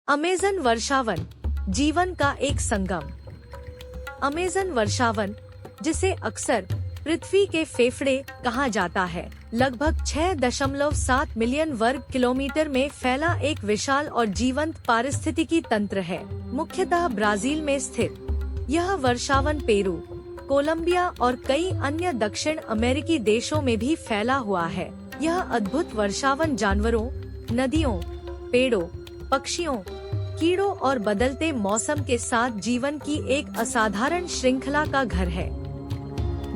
Amazon वर्षावन, जीवन का एक संगम। अमेज़न वर्षावन, जिसे अक्सर पृथ्वी के फेफड़े कहा जाता है, लगभग 6.7 मिलियन वर्ग किलोमीटर में फैला एक विशाल और जीवंत पारिस्थितिकी तंत्र है। मुख्यतः ब्राजील में स्थित यह वर्षावन पेरू, कोलंबिया और कई अन्य दक्षिण अमेरिकी देशों में भी फैला हुआ है। यह अद्भुत वर्षावन जानवरों, नदियों, पेड़ों, पक्षियों, कीड़ों और बदलते मौसम के साथ जीवन की एक असाधारण श्रृंखला का घर है।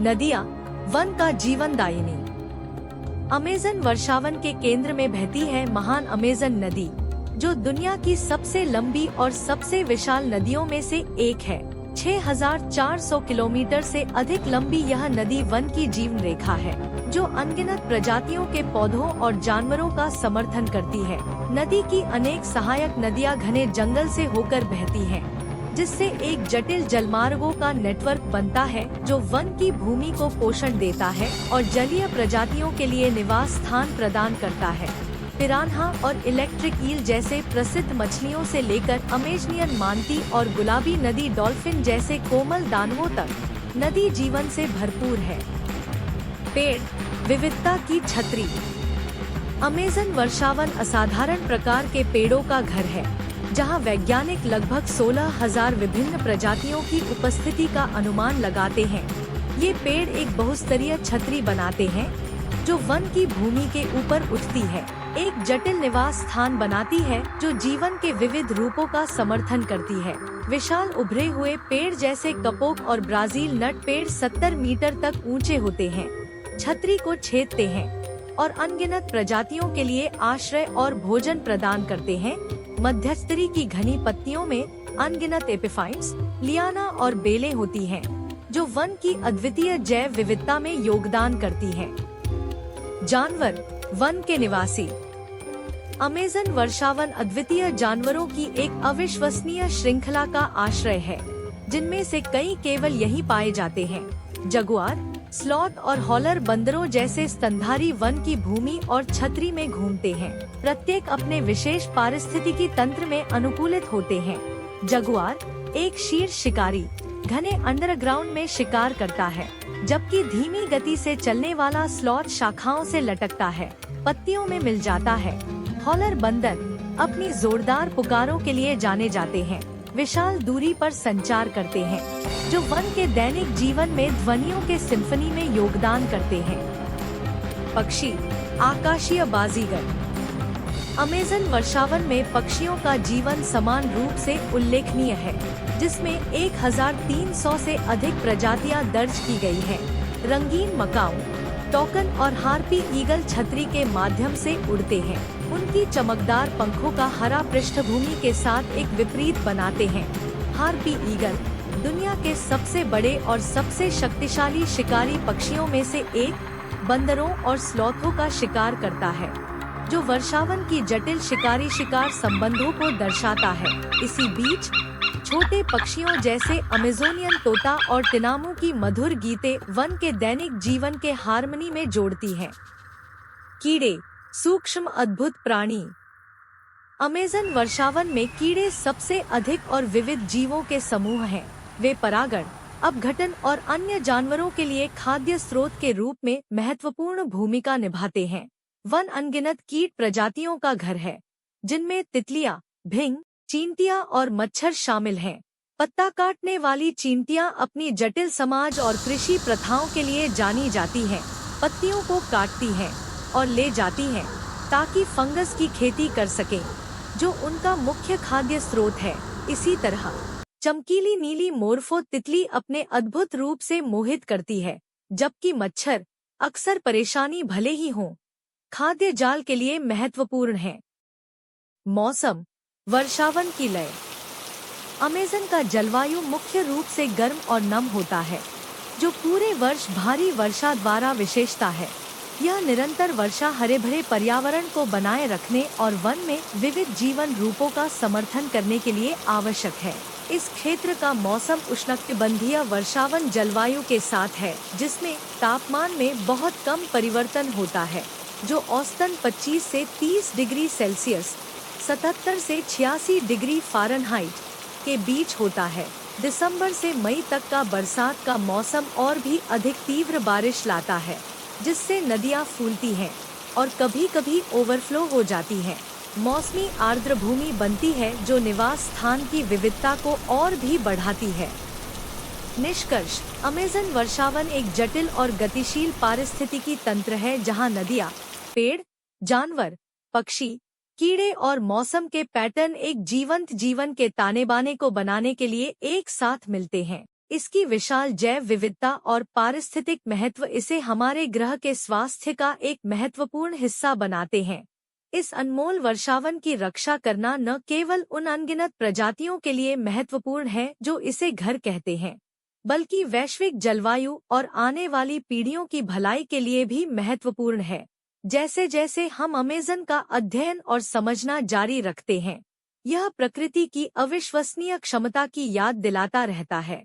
नदियाँ, वन का जीवनदायिनी। अमेज़न वर्षावन के केंद्र में बहती है महान अमेज़न नदी, जो दुनिया की सबसे लंबी और सबसे विशाल नदियों में से एक है। 6,400 किलोमीटर से अधिक लंबी यह नदी वन की जीवन रेखा है, जो अनगिनत प्रजातियों के पौधों और जानवरों का समर्थन करती है। नदी की अनेक सहायक नदियां घने जंगल से होकर बहती हैं, जिससे एक जटिल जलमार्गों का नेटवर्क बनता है, जो वन की भूमि को पोषण देता है और जलीय प्रजातियों के लिए निवास स्थान प्रदान करता है। पिरान्हा और इलेक्ट्रिक ईल जैसे प्रसिद्ध मछलियों से लेकर अमेजनियन मांटी और गुलाबी नदी डॉल्फिन जैसे कोमल दानवों तक, नदी जीवन से भरपूर है। पेड़ विविधता की छतरी। अमेज़न वर्षावन असाधारण प्रकार के पेड़ों का घर है, जहां वैज्ञानिक लगभग 16,000 विभिन्न प्रजातियों की उपस्थिति का अनुमान लगाते हैं। ये पेड़ एक बहुस्तरीय छतरी बनाते हैं, जो वन की भूमि के ऊपर उठती है, एक जटिल निवास स्थान बनाती है, जो जीवन के विविध रूपों का समर्थन करती है। विशाल उभरे हुए पेड़ जैसे कपोक और ब्राजील नट पेड़ 70 मीटर तक ऊंचे होते हैं, छतरी को छेदते हैं और अनगिनत प्रजातियों के लिए आश्रय और भोजन प्रदान करते हैं। मध्यस्तरी की घनी पत्तियों में अनगिनत एपिफाइट्स, लियाना और बेलें होती हैं, जो वन की अद्वितीय जैव विविधता में योगदान करती हैं। जानवर, वन के निवासी। अमेज़न वर्षावन अद्वितीय जानवरों की एक अविश्वसनीय श्रृंखला का आश्रय है, जिनमें से कई केवल यहीं पाए जाते हैं। जगुआर, स्लॉथ और हॉलर बंदरों जैसे स्तनधारी वन की भूमि और छतरी में घूमते हैं, प्रत्येक अपने विशेष पारिस्थितिकी तंत्र में अनुकूलित होते हैं। जगुआर एक शीर्ष शिकारी घने अंडरग्राउंड में शिकार करता है, जबकि धीमी गति से चलने वाला स्लॉथ शाखाओं से लटकता है, पत्तियों में मिल जाता है। हॉलर बंदर अपनी जोरदार पुकारों के लिए जाने जाते हैं, विशाल दूरी पर संचार करते हैं, जो वन के दैनिक जीवन में ध्वनियों के सिम्फनी में योगदान करते हैं। पक्षी, आकाशीय बाजीगर। अमेज़न वर्षावन में पक्षियों का जीवन समान रूप से उल्लेखनीय है, जिसमें 1,300 से अधिक प्रजातियां दर्ज की गई हैं। रंगीन मकाऊ, टोकन और हार्पी ईगल छतरी के माध्यम से उड़ते हैं। उनकी चमकदार पंखों का हरा पृष्ठभूमि के साथ एक विपरीत बनाते हैं। हार्पी ईगल दुनिया के सबसे बड़े और सबसे शक्तिशाली शिकारी पक्षियों में से एक, बंदरों और स्लॉथों का शिकार करता है, जो वर्षावन की जटिल शिकारी शिकार संबंधों को दर्शाता है। इसी बीच छोटे पक्षियों जैसे अमेजोनियन तोता और टिनामू की मधुर गीतें वन के दैनिक जीवन के हार्मनी में जोड़ती हैं। कीड़े, सूक्ष्म अद्भुत प्राणी। अमेज़न वर्षावन में कीड़े सबसे अधिक और विविध जीवों के समूह हैं। वे परागण, अपघटन और अन्य जानवरों के लिए खाद्य स्रोत के रूप में महत्वपूर्ण भूमिका निभाते हैं। वन अनगिनत कीट प्रजातियों का घर है, जिनमें तितलियां, भिंग, चींटियां और मच्छर शामिल हैं। पत्ता काटने वाली चींटियां अपनी जटिल समाज और कृषि प्रथाओं के लिए जानी जाती हैं। पत्तियों को काटती हैं और ले जाती हैं, ताकि फंगस की खेती कर सकें, जो उनका मुख्य खाद्य स्रोत है। इसी तरह चमकीली नीली मोरफो तितली अपने अद्भुत रूप से मोहित करती है, जबकि मच्छर अक्सर परेशानी भले ही हों, खाद्य जाल के लिए महत्वपूर्ण है। मौसम, वर्षावन की लय। अमेज़न का जलवायु मुख्य रूप से गर्म और नम होता है, जो पूरे वर्ष भारी वर्षा द्वारा विशेषता है। यह निरंतर वर्षा हरे भरे पर्यावरण को बनाए रखने और वन में विविध जीवन रूपों का समर्थन करने के लिए आवश्यक है। इस क्षेत्र का मौसम उष्णकटिबंधीय वर्षावन जलवायु के साथ है, जिसमें तापमान में बहुत कम परिवर्तन होता है, जो औसतन 25 से 30 डिग्री सेल्सियस 77 से 86 डिग्री फ़ारेनहाइट के बीच होता है। दिसंबर से मई तक का बरसात का मौसम और भी अधिक तीव्र बारिश लाता है, जिससे नदियां फूलती हैं और कभी कभी ओवरफ्लो हो जाती हैं। मौसमी आर्द्र भूमि बनती है जो निवास स्थान की विविधता को और भी बढ़ाती है। निष्कर्ष: अमेज़न वर्षावन एक जटिल और गतिशील पारिस्थितिकी तंत्र है जहां नदियां, पेड़, जानवर, पक्षी, कीड़े और मौसम के पैटर्न एक जीवंत जीवन के ताने बाने को बनाने के लिए एक साथ मिलते हैं। इसकी विशाल जैव विविधता और पारिस्थितिक महत्व इसे हमारे ग्रह के स्वास्थ्य का एक महत्वपूर्ण हिस्सा बनाते हैं। इस अनमोल वर्षावन की रक्षा करना न केवल उन अनगिनत प्रजातियों के लिए महत्वपूर्ण है जो इसे घर कहते हैं, बल्कि वैश्विक जलवायु और आने वाली पीढ़ियों की भलाई के लिए भी महत्वपूर्ण है। जैसे जैसे हम अमेज़न का अध्ययन और समझना जारी रखते हैं, यह प्रकृति की अविश्वसनीय क्षमता की याद दिलाता रहता है।